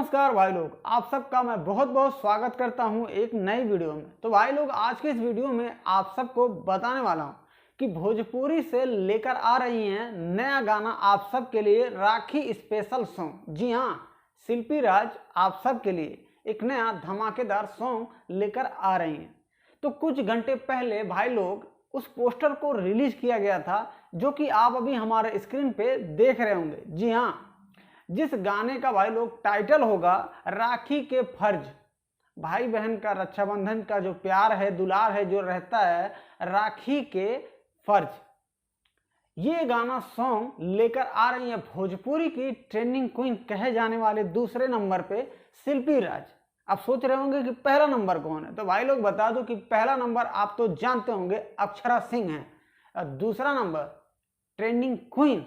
नमस्कार भाई लोग, आप सबका मैं बहुत बहुत स्वागत करता हूं एक नई वीडियो में। तो भाई लोग, आज के इस वीडियो में आप सबको बताने वाला हूं कि भोजपुरी से लेकर आ रही हैं नया गाना आप सब के लिए, राखी स्पेशल सॉन्ग। जी हां, शिल्पी राज आप सब के लिए एक नया धमाकेदार सॉन्ग लेकर आ रही हैं। तो कुछ घंटे पहले भाई लोग उस पोस्टर को रिलीज किया गया था, जो कि आप अभी हमारे स्क्रीन पे देख रहे होंगे। जी हाँ, जिस गाने का भाई लोग टाइटल होगा राखी के फर्ज। भाई बहन का रक्षाबंधन का जो प्यार है, दुलार है, जो रहता है, राखी के फर्ज। ये गाना सॉन्ग लेकर आ रही है भोजपुरी की ट्रेंडिंग क्वीन कहे जाने वाले दूसरे नंबर पे शिल्पी राज। आप सोच रहे होंगे कि पहला नंबर कौन है, तो भाई लोग बता दो कि पहला नंबर आप तो जानते होंगे अक्षरा सिंह है, और दूसरा नंबर ट्रेंडिंग क्वीन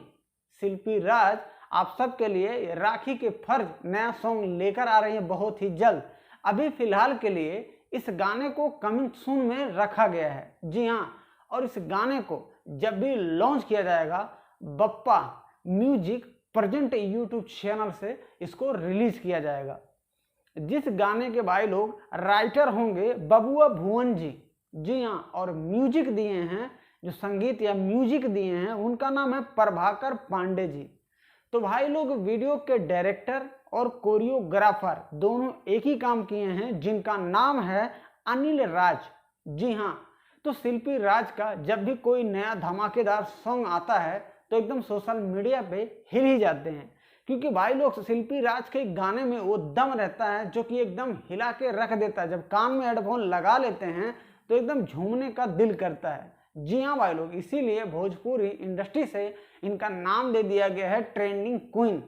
शिल्पी राज आप सबके लिए राखी के फर्ज नया सॉन्ग लेकर आ रही है बहुत ही जल्द। अभी फिलहाल के लिए इस गाने को कमिंग सून में रखा गया है। जी हाँ, और इस गाने को जब भी लॉन्च किया जाएगा, Bappa music present YouTube channel से इसको रिलीज किया जाएगा। जिस गाने के भाई लोग राइटर होंगे बबुआ भुवन जी। जी हाँ, और म्यूजिक दिए हैं, जो संगीत या म्यूजिक दिए हैं, उनका नाम है प्रभाकर पांडे जी। तो भाई लोग वीडियो के डायरेक्टर और कोरियोग्राफर दोनों एक ही काम किए हैं, जिनका नाम है अनिल राज। जी हाँ, तो शिल्पी राज का जब भी कोई नया धमाकेदार सॉन्ग आता है तो एकदम सोशल मीडिया पे हिल ही जाते हैं, क्योंकि भाई लोग शिल्पी राज के गाने में वो दम रहता है जो कि एकदम हिला के रख देता है। जब कान में हेडफोन लगा लेते हैं तो एकदम झूमने का दिल करता है। जी हाँ भाई लोग, इसीलिए भोजपुरी इंडस्ट्री से इनका नाम दे दिया गया है ट्रेंडिंग क्वीन।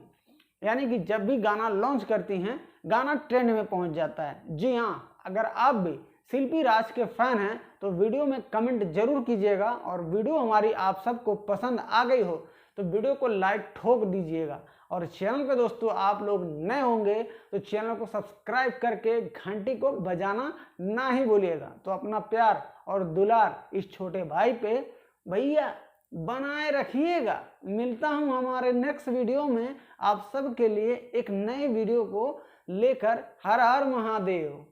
यानी कि जब भी गाना लॉन्च करती हैं, गाना ट्रेंड में पहुंच जाता है। जी हाँ, अगर आप भी शिल्पी राज के फैन हैं तो वीडियो में कमेंट जरूर कीजिएगा, और वीडियो हमारी आप सबको पसंद आ गई हो तो वीडियो को लाइक ठोक दीजिएगा। और चैनल पे दोस्तों आप लोग नए होंगे तो चैनल को सब्सक्राइब करके घंटी को बजाना ना ही भूलिएगा। तो अपना प्यार और दुलार इस छोटे भाई पे भैया बनाए रखिएगा। मिलता हूं हमारे नेक्स्ट वीडियो में आप सब के लिए एक नए वीडियो को लेकर। हर हर महादेव।